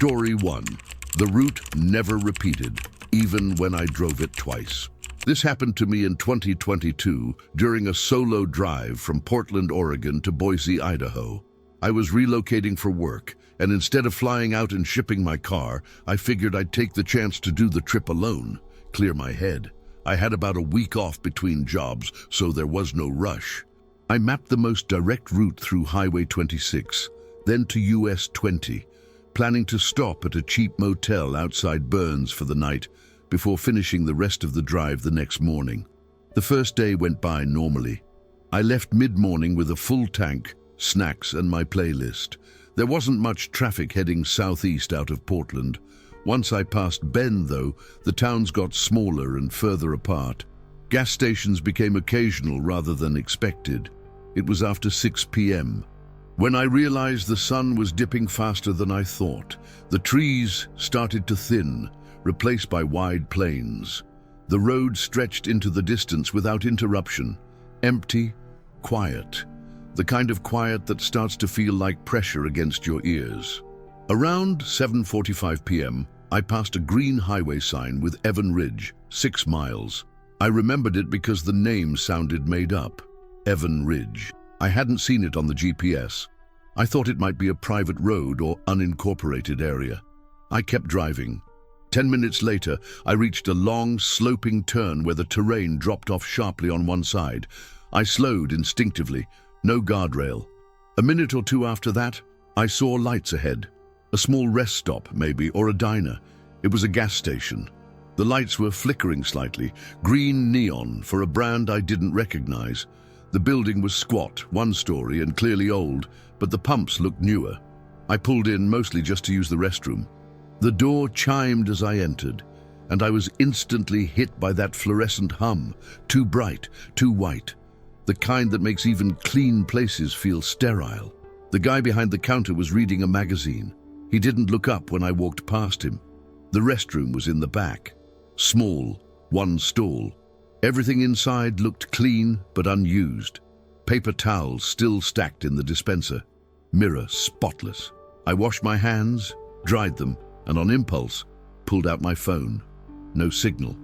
Story 1. The route never repeated, even when I drove it twice. This happened to me in 2022 during a solo drive from Portland, Oregon to Boise, Idaho. I was relocating for work, and instead of flying out and shipping my car, I figured I'd take the chance to do the trip alone, clear my head. I had about a week off between jobs, so there was no rush. I mapped the most direct route through Highway 26, then to US 20, planning to stop at a cheap motel outside Burns for the night before finishing the rest of the drive the next morning. The first day went by normally. I left mid-morning with a full tank, snacks, and my playlist. There wasn't much traffic heading southeast out of Portland. Once I passed Bend, though, the towns got smaller and further apart. Gas stations became occasional rather than expected. It was after 6 p.m. when I realized the sun was dipping faster than I thought. The trees started to thin, replaced by wide plains. The road stretched into the distance without interruption, empty, quiet. The kind of quiet that starts to feel like pressure against your ears. Around 7:45 p.m., I passed a green highway sign with Evan Ridge, 6 miles. I remembered it because the name sounded made up. Evan Ridge. I hadn't seen it on the GPS. I thought it might be a private road or unincorporated area. I kept driving. 10 minutes later, I reached a long, sloping turn where the terrain dropped off sharply on one side. I slowed instinctively, no guardrail. A minute or two after that, I saw lights ahead. A small rest stop, maybe, or a diner. It was a gas station. The lights were flickering slightly, green neon for a brand I didn't recognize. The building was squat, one-story and clearly old, but the pumps looked newer. I pulled in mostly just to use the restroom. The door chimed as I entered, and I was instantly hit by that fluorescent hum, too bright, too white, the kind that makes even clean places feel sterile. The guy behind the counter was reading a magazine. He didn't look up when I walked past him. The restroom was in the back. Small, one stall. Everything inside looked clean but unused. Paper towels still stacked in the dispenser. Mirror spotless. I washed my hands, dried them, and on impulse, pulled out my phone. No signal.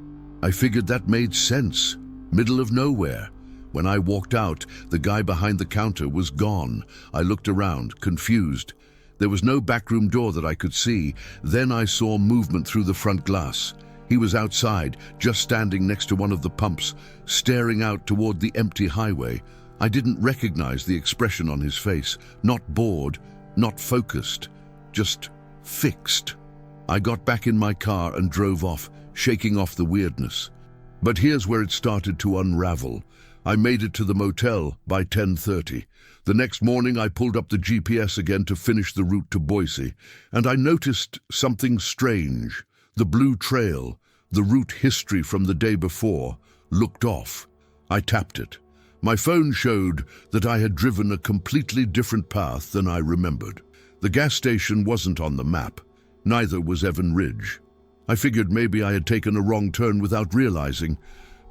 I figured that made sense. Middle of nowhere. When I walked out, the guy behind the counter was gone. I looked around, confused. There was no backroom door that I could see. Then I saw movement through the front glass. He was outside, just standing next to one of the pumps, staring out toward the empty highway. I didn't recognize the expression on his face. Not bored, not focused, just fixed. I got back in my car and drove off, shaking off the weirdness. But here's where it started to unravel. I made it to the motel by 10:30. The next morning I pulled up the GPS again to finish the route to Boise, and I noticed something strange. The blue trail, the route history from the day before, looked off. I tapped it. My phone showed that I had driven a completely different path than I remembered. The gas station wasn't on the map. Neither was Evan Ridge. I figured maybe I had taken a wrong turn without realizing,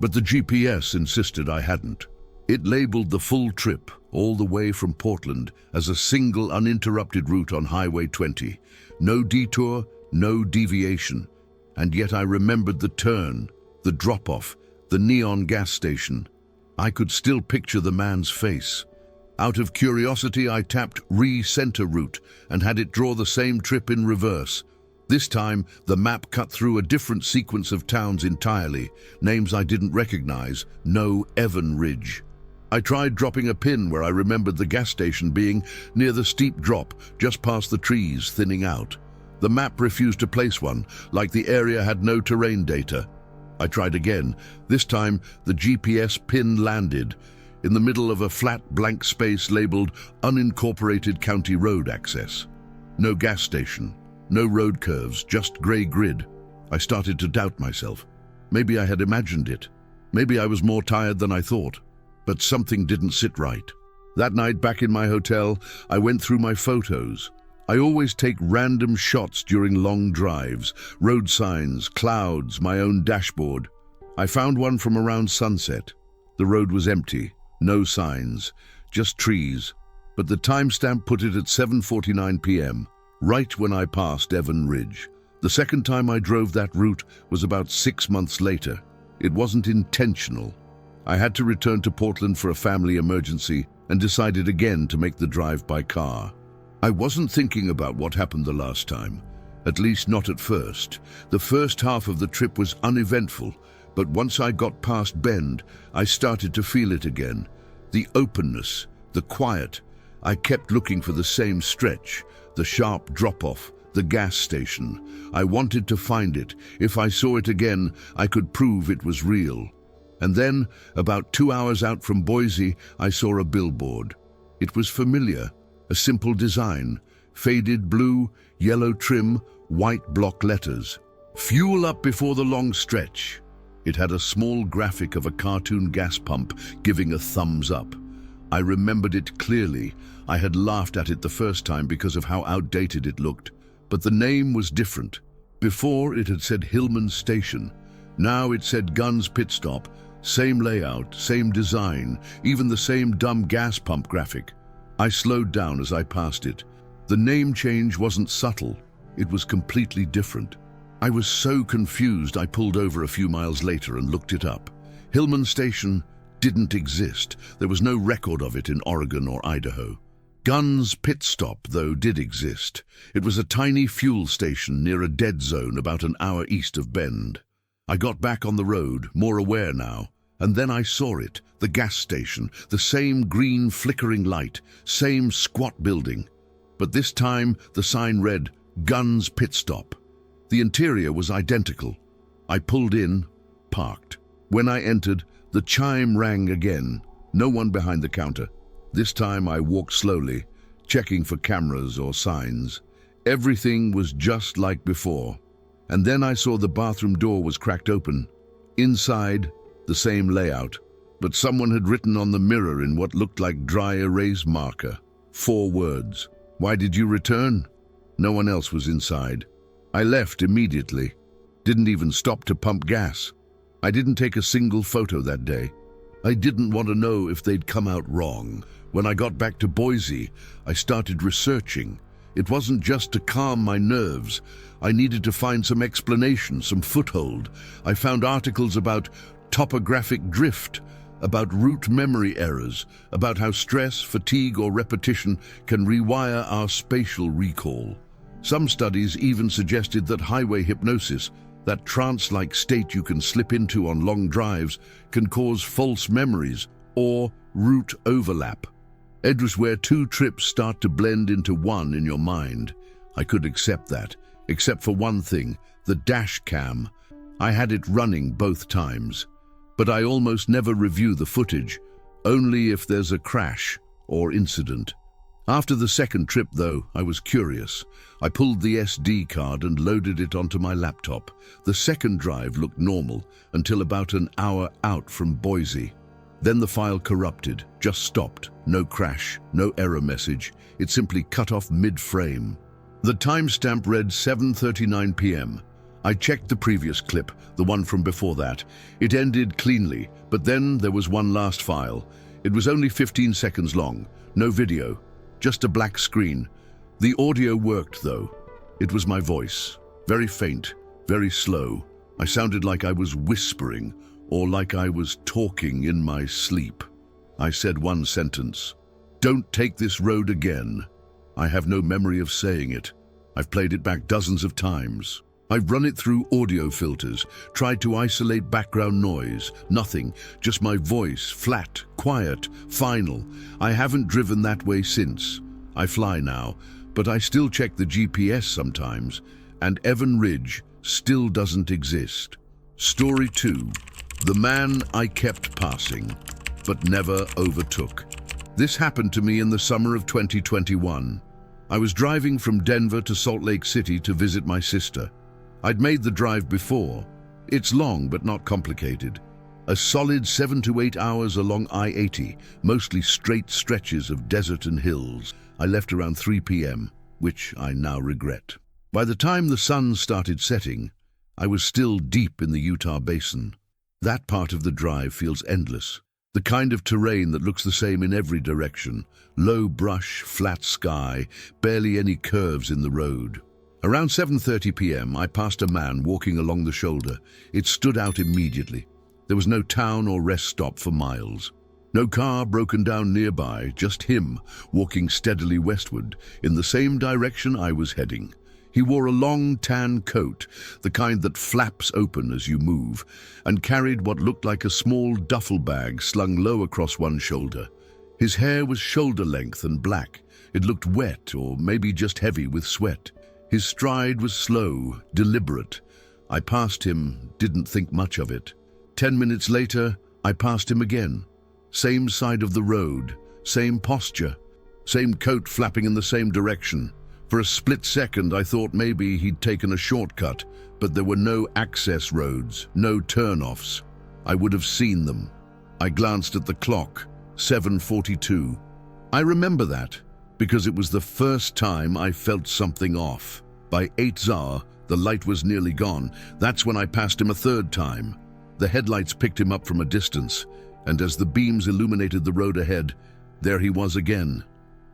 but the GPS insisted I hadn't. It labeled the full trip, all the way from Portland, as a single uninterrupted route on Highway 20. No detour, no deviation. And yet I remembered the turn, the drop-off, the neon gas station. I could still picture the man's face. Out of curiosity, I tapped Re-Center Route and had it draw the same trip in reverse. This time, the map cut through a different sequence of towns entirely, names I didn't recognize, no Evan Ridge. I tried dropping a pin where I remembered the gas station being near the steep drop, just past the trees thinning out. The map refused to place one, like the area had no terrain data. I tried again. This time, the GPS pin landed in the middle of a flat blank space labeled Unincorporated County Road Access. No gas station, no road curves, just gray grid. I started to doubt myself. Maybe I had imagined it. Maybe I was more tired than I thought. But something didn't sit right. That night, back in my hotel, I went through my photos. I always take random shots during long drives, road signs, clouds, my own dashboard. I found one from around sunset. The road was empty, no signs, just trees, but the timestamp put it at 7:49 p.m., right when I passed Devon Ridge. The second time I drove that route was about 6 months later. It wasn't intentional. I had to return to Portland for a family emergency and decided again to make the drive by car. I wasn't thinking about what happened the last time, at least not at first. The first half of the trip was uneventful, but once I got past Bend, I started to feel it again. The openness, the quiet. I kept looking for the same stretch, the sharp drop-off, the gas station. I wanted to find it. If I saw it again, I could prove it was real. And then, about 2 hours out from Boise, I saw a billboard. It was familiar, a simple design, faded blue, yellow trim, white block letters. Fuel up before the long stretch. It had a small graphic of a cartoon gas pump giving a thumbs up. I remembered it clearly. I had laughed at it the first time because of how outdated it looked. But the name was different. Before it had said Hillman Station. Now it said Guns Pit Stop. Same layout, same design, even the same dumb gas pump graphic. I slowed down as I passed it. The name change wasn't subtle. It was completely different. I was so confused I pulled over a few miles later and looked it up. Hillman Station didn't exist. There was no record of it in Oregon or Idaho. Guns Pit Stop, though, did exist. It was a tiny fuel station near a dead zone about an hour east of Bend. I got back on the road, more aware now, and then I saw it, the gas station, the same green flickering light, same squat building. But this time the sign read, Guns Pit Stop. The interior was identical. I pulled in, parked. When I entered, the chime rang again. No one behind the counter. This time I walked slowly, checking for cameras or signs. Everything was just like before. And then I saw the bathroom door was cracked open. Inside, the same layout, but someone had written on the mirror in what looked like dry erase marker. 4 words. Why did you return? No one else was inside. I left immediately. Didn't even stop to pump gas. I didn't take a single photo that day. I didn't want to know if they'd come out wrong. When I got back to Boise, I started researching. It wasn't just to calm my nerves. I needed to find some explanation, some foothold. I found articles about topographic drift, about route memory errors, about how stress, fatigue, or repetition can rewire our spatial recall. Some studies even suggested that highway hypnosis, that trance-like state you can slip into on long drives, can cause false memories or route overlap. It was where 2 trips start to blend into one in your mind. I could accept that, except for one thing, the dash cam. I had it running both times, but I almost never review the footage, only if there's a crash or incident. After the second trip, though, I was curious. I pulled the SD card and loaded it onto my laptop. The second drive looked normal until about an hour out from Boise. Then the file corrupted, just stopped. No crash, no error message. It simply cut off mid-frame. The timestamp read 7:39 p.m. I checked the previous clip, the one from before that. It ended cleanly, but then there was one last file. It was only 15 seconds long, no video, just a black screen. The audio worked, though. It was my voice, very faint, very slow. I sounded like I was whispering, or like I was talking in my sleep. I said one sentence, "Don't take this road again." I have no memory of saying it. I've played it back dozens of times. I've run it through audio filters, tried to isolate background noise. Nothing, just my voice, flat, quiet, final. I haven't driven that way since. I fly now, but I still check the GPS sometimes, and Devon Ridge still doesn't exist. Story 2. The man I kept passing, but never overtook. This happened to me in the summer of 2021. I was driving from Denver to Salt Lake City to visit my sister. I'd made the drive before. It's long but not complicated. A solid 7 to 8 hours along I-80, mostly straight stretches of desert and hills. I left around 3 p.m., which I now regret. By the time the sun started setting, I was still deep in the Utah Basin. That part of the drive feels endless. The kind of terrain that looks the same in every direction. Low brush, flat sky, barely any curves in the road. Around 7:30 p.m., I passed a man walking along the shoulder. It stood out immediately. There was no town or rest stop for miles. No car broken down nearby, just him, walking steadily westward, in the same direction I was heading. He wore a long tan coat, the kind that flaps open as you move, and carried what looked like a small duffel bag slung low across one shoulder. His hair was shoulder length and black. It looked wet, or maybe just heavy with sweat. His stride was slow, deliberate. I passed him, didn't think much of it. 10 minutes later, I passed him again. Same side of the road, same posture, same coat flapping in the same direction. For a split second, I thought maybe he'd taken a shortcut, but there were no access roads, no turn-offs. I would have seen them. I glanced at the clock, 7:42. I remember that, because it was the first time I felt something off. By 8 Zar, the light was nearly gone. That's when I passed him a third time. The headlights picked him up from a distance, and as the beams illuminated the road ahead, there he was again,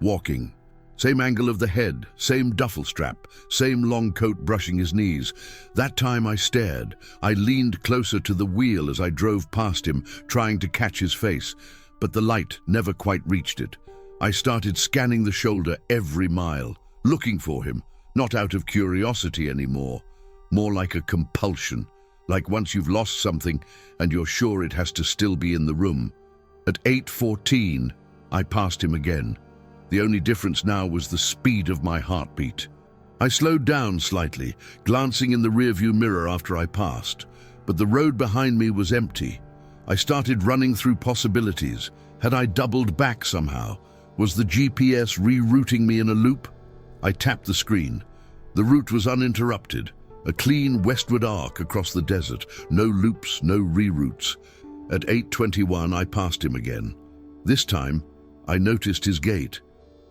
walking. Same angle of the head, same duffel strap, same long coat brushing his knees. That time I stared. I leaned closer to the wheel as I drove past him, trying to catch his face, but the light never quite reached it. I started scanning the shoulder every mile, looking for him, not out of curiosity anymore, more like a compulsion, like once you've lost something and you're sure it has to still be in the room. At 8:14, I passed him again. The only difference now was the speed of my heartbeat. I slowed down slightly, glancing in the rearview mirror after I passed, but the road behind me was empty. I started running through possibilities. Had I doubled back somehow? Was the GPS rerouting me in a loop? I tapped the screen. The route was uninterrupted, a clean westward arc across the desert, no loops, no reroutes. At 8:21, I passed him again. This time, I noticed his gait.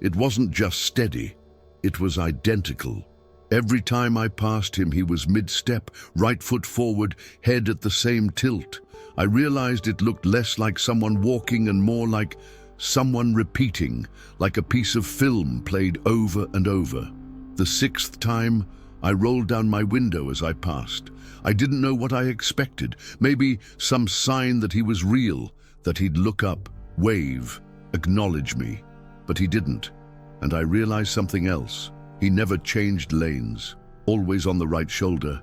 It wasn't just steady, it was identical. Every time I passed him, he was mid-step, right foot forward, head at the same tilt. I realized it looked less like someone walking and more like someone repeating, like a piece of film played over and over. The 6th time, I rolled down my window as I passed. I didn't know what I expected. Maybe some sign that he was real, that he'd look up, wave, acknowledge me. But he didn't, and I realized something else. He never changed lanes, always on the right shoulder.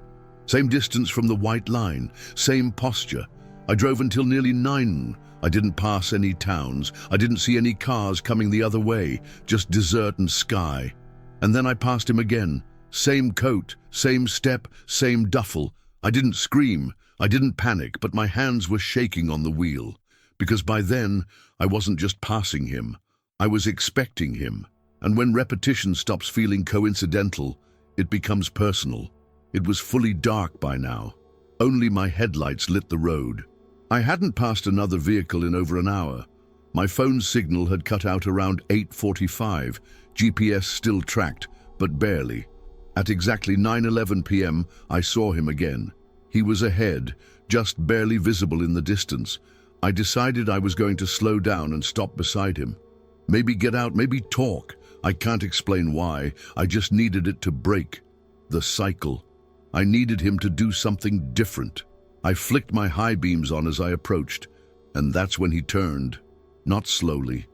Same distance from the white line, same posture. I drove until nearly 9. I didn't pass any towns. I didn't see any cars coming the other way, just desert and sky. And then I passed him again. Same coat, same step, same duffel. I didn't scream, I didn't panic, but my hands were shaking on the wheel. Because by then, I wasn't just passing him. I was expecting him, and when repetition stops feeling coincidental, it becomes personal. It was fully dark by now. Only my headlights lit the road. I hadn't passed another vehicle in over an hour. My phone signal had cut out around 8:45. GPS still tracked, but barely. At exactly 9:11 p.m., I saw him again. He was ahead, just barely visible in the distance. I decided I was going to slow down and stop beside him. Maybe get out, maybe talk. I can't explain why. I just needed it to break. The cycle. I needed him to do something different. I flicked my high beams on as I approached, and that's when he turned. Not slowly.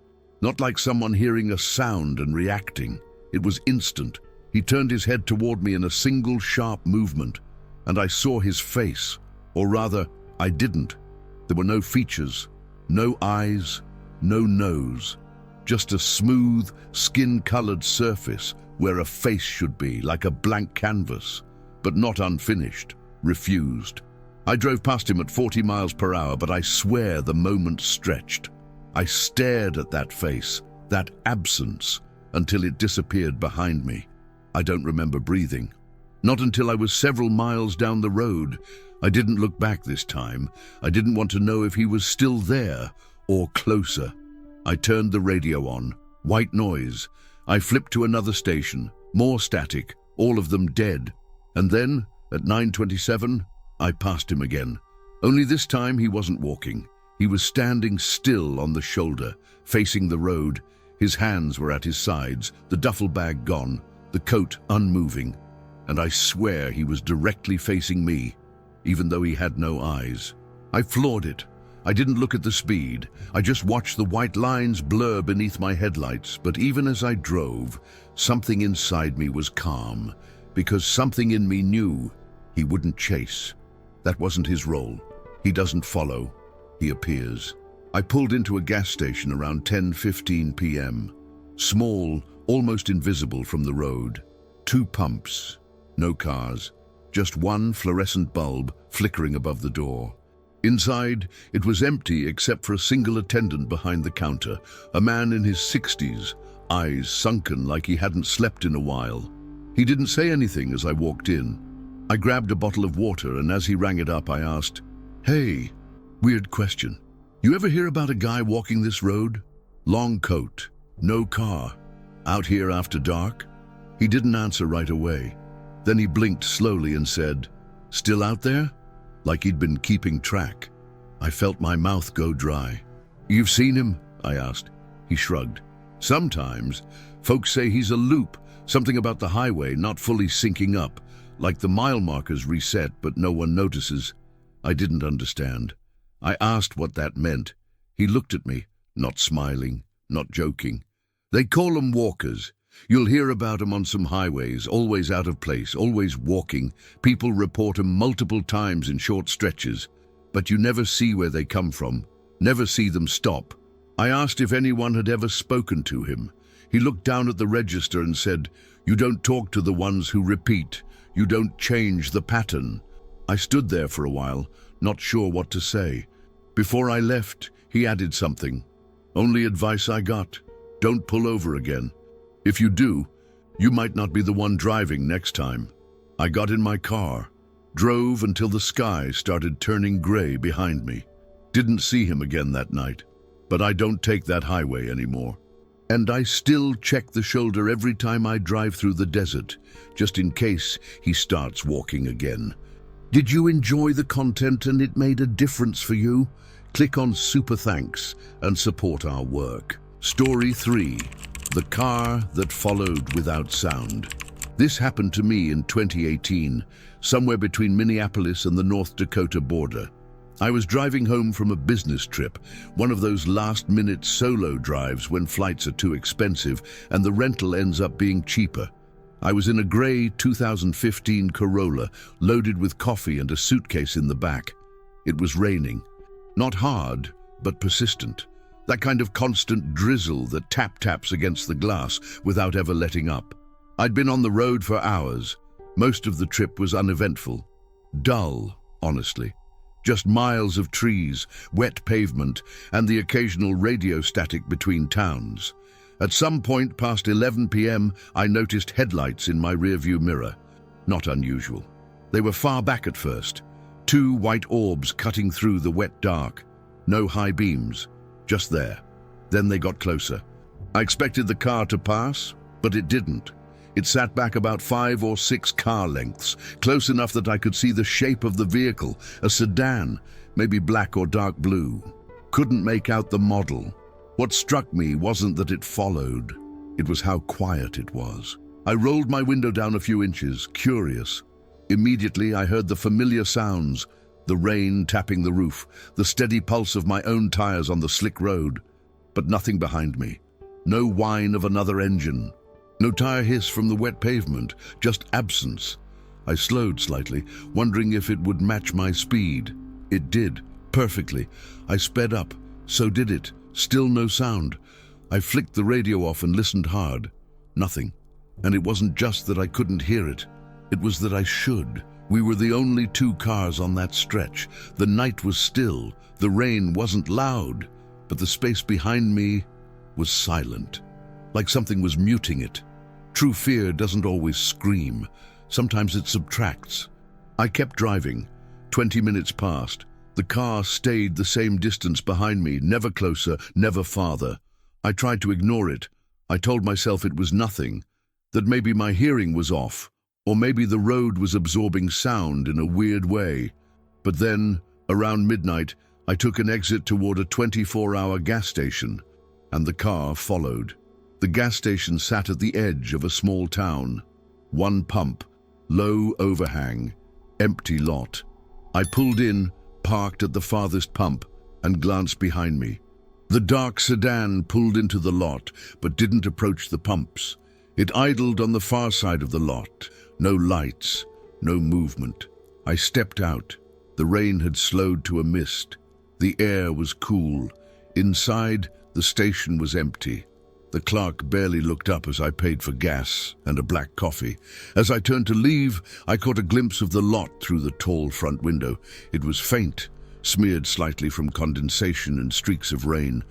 Not like someone hearing a sound and reacting. It was instant. He turned his head toward me in a single sharp movement, and I saw his face. Or rather, I didn't. There were no features, no eyes, no nose. Just a smooth, skin-colored surface where a face should be, like a blank canvas, but not unfinished, refused. I drove past him at 40 miles per hour, but I swear the moment stretched. I stared at that face, that absence, until it disappeared behind me. I don't remember breathing. Not until I was several miles down the road. I didn't look back this time. I didn't want to know if he was still there or closer. I turned the radio on. White noise. I flipped to another station. More static. All of them dead. And then, at 9:27, I passed him again. Only this time he wasn't walking. He was standing still on the shoulder, facing the road. His hands were at his sides, the duffel bag gone, the coat unmoving, and I swear he was directly facing me, even though he had no eyes. I floored it. I didn't look at the speed. I just watched the white lines blur beneath my headlights, but even as I drove, something inside me was calm, because something in me knew he wouldn't chase. That wasn't his role. He doesn't follow. He appears. I pulled into a gas station around 10:15 p.m. Small, almost invisible from the road. 2 pumps, no cars, just one fluorescent bulb flickering above the door. Inside, it was empty except for a single attendant behind the counter, a man in his 60s, eyes sunken like he hadn't slept in a while. He didn't say anything as I walked in. I grabbed a bottle of water, and as he rang it up, I asked, "Hey, weird question. You ever hear about a guy walking this road? Long coat, no car, out here after dark?" He didn't answer right away. Then he blinked slowly and said, "Still out there?" Like he'd been keeping track. I felt my mouth go dry. "You've seen him?" I asked. He shrugged. "Sometimes. Folks say he's a loop, something about the highway not fully syncing up, like the mile markers reset but no one notices." I didn't understand. I asked what that meant. He looked at me, not smiling, not joking. "They call 'em walkers. You'll hear about 'em on some highways, always out of place, always walking. People report 'em multiple times in short stretches, but you never see where they come from, never see them stop." I asked if anyone had ever spoken to him. He looked down at the register and said, "You don't talk to the ones who repeat. You don't change the pattern." I stood there for a while, not sure what to say. Before I left, he added something. "Only advice I got, don't pull over again. If you do, you might not be the one driving next time." I got in my car, drove until the sky started turning gray behind me. Didn't see him again that night, but I don't take that highway anymore. And I still check the shoulder every time I drive through the desert, just in case he starts walking again. Did you enjoy the content and it made a difference for you? Click on Super Thanks and support our work. Story 3. The car that followed without sound. This happened to me in 2018, somewhere between Minneapolis and the North Dakota border. I was driving home from a business trip, one of those last-minute solo drives when flights are too expensive and the rental ends up being cheaper. I was in a gray 2015 Corolla, loaded with coffee and a suitcase in the back. It was raining. Not hard, but persistent. That kind of constant drizzle that taps against the glass without ever letting up. I'd been on the road for hours. Most of the trip was uneventful. Dull, honestly. Just miles of trees, wet pavement, and the occasional radio static between towns. At some point past 11 p.m., I noticed headlights in my rearview mirror. Not unusual. They were far back at first. 2 white orbs cutting through the wet dark. No high beams. Just there. Then they got closer. I expected the car to pass, but it didn't. It sat back about 5 or 6 car lengths, close enough that I could see the shape of the vehicle, a sedan, maybe black or dark blue. Couldn't make out the model. What struck me wasn't that it followed. It was how quiet it was. I rolled my window down a few inches, curious. Immediately I heard the familiar sounds. The rain tapping the roof, the steady pulse of my own tires on the slick road. But nothing behind me. No whine of another engine. No tire hiss from the wet pavement, just absence. I slowed slightly, wondering if it would match my speed. It did, perfectly. I sped up. So did it. Still no sound. I flicked the radio off and listened hard. Nothing. And it wasn't just that I couldn't hear it. It was that I should. We were the only 2 cars on that stretch. The night was still. The rain wasn't loud. But the space behind me was silent. Like something was muting it. True fear doesn't always scream. Sometimes it subtracts. I kept driving. 20 minutes passed. The car stayed the same distance behind me, never closer, never farther. I tried to ignore it. I told myself it was nothing, that maybe my hearing was off, or maybe the road was absorbing sound in a weird way. But then, around midnight, I took an exit toward a 24-hour gas station, and the car followed. The gas station sat at the edge of a small town. One pump, low overhang, empty lot. I pulled in, parked at the farthest pump, and glanced behind me. The dark sedan pulled into the lot, but didn't approach the pumps. It idled on the far side of the lot. No lights, no movement. I stepped out. The rain had slowed to a mist. The air was cool. Inside, the station was empty. The clerk barely looked up as I paid for gas and a black coffee. As I turned to leave, I caught a glimpse of the lot through the tall front window. It was faint, smeared slightly from condensation and streaks of rain,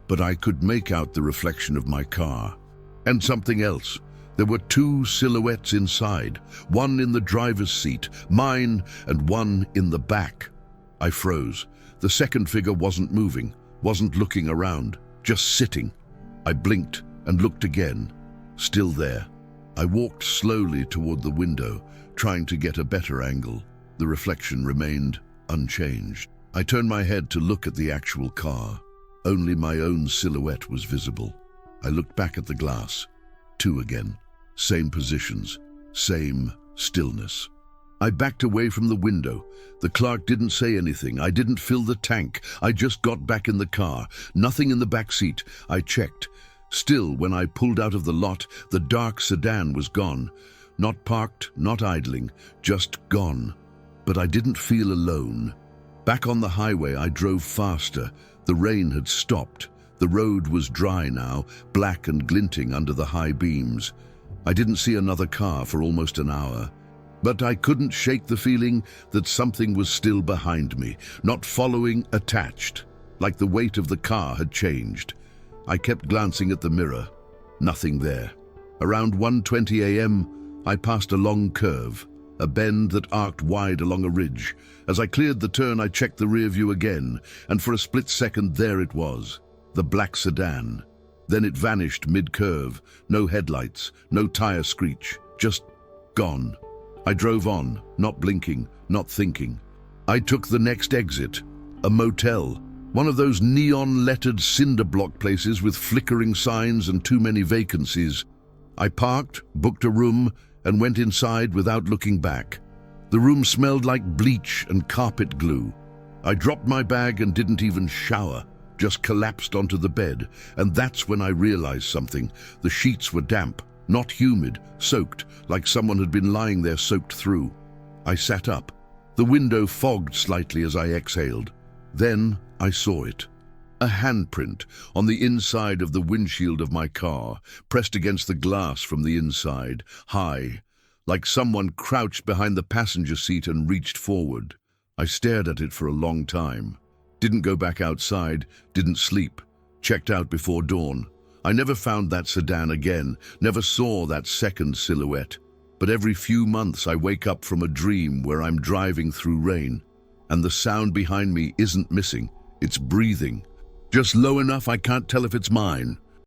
but I could make out the reflection of my car. And something else. There were two silhouettes inside, one in the driver's seat, mine, and one in the back. I froze. The second figure wasn't moving, wasn't looking around, just sitting. I blinked and looked again. Still there. I walked slowly toward the window, trying to get a better angle. The reflection remained unchanged. I turned my head to look at the actual car. Only my own silhouette was visible. I looked back at the glass. Two again. Same positions. Same stillness. I backed away from the window. The clerk didn't say anything. I didn't fill the tank. I just got back in the car. Nothing in the back seat. I checked. Still, when I pulled out of the lot, the dark sedan was gone. Not parked, not idling, just gone. But I didn't feel alone. Back on the highway, I drove faster. The rain had stopped. The road was dry now, black and glinting under the high beams. I didn't see another car for almost an hour. But I couldn't shake the feeling that something was still behind me, not following, attached, like the weight of the car had changed. I kept glancing at the mirror. Nothing there. Around 1:20 a.m., I passed a long curve, a bend that arced wide along a ridge. As I cleared the turn, I checked the rear view again, and for a split second there it was, the black sedan. Then it vanished mid-curve, no headlights, no tire screech, just gone. I drove on, not blinking, not thinking. I took the next exit, a motel, one of those neon-lettered cinder block places with flickering signs and too many vacancies. I parked, booked a room, and went inside without looking back. The room smelled like bleach and carpet glue. I dropped my bag and didn't even shower, just collapsed onto the bed, and that's when I realized something. The sheets were damp, not humid, soaked, like someone had been lying there soaked through. I sat up. The window fogged slightly as I exhaled. Then I saw it. A handprint on the inside of the windshield of my car, pressed against the glass from the inside, high, like someone crouched behind the passenger seat and reached forward. I stared at it for a long time. Didn't go back outside, didn't sleep, checked out before dawn. I never found that sedan again, never saw that second silhouette. But every few months I wake up from a dream where I'm driving through rain, and the sound behind me isn't missing, it's breathing. Just low enough I can't tell if it's mine.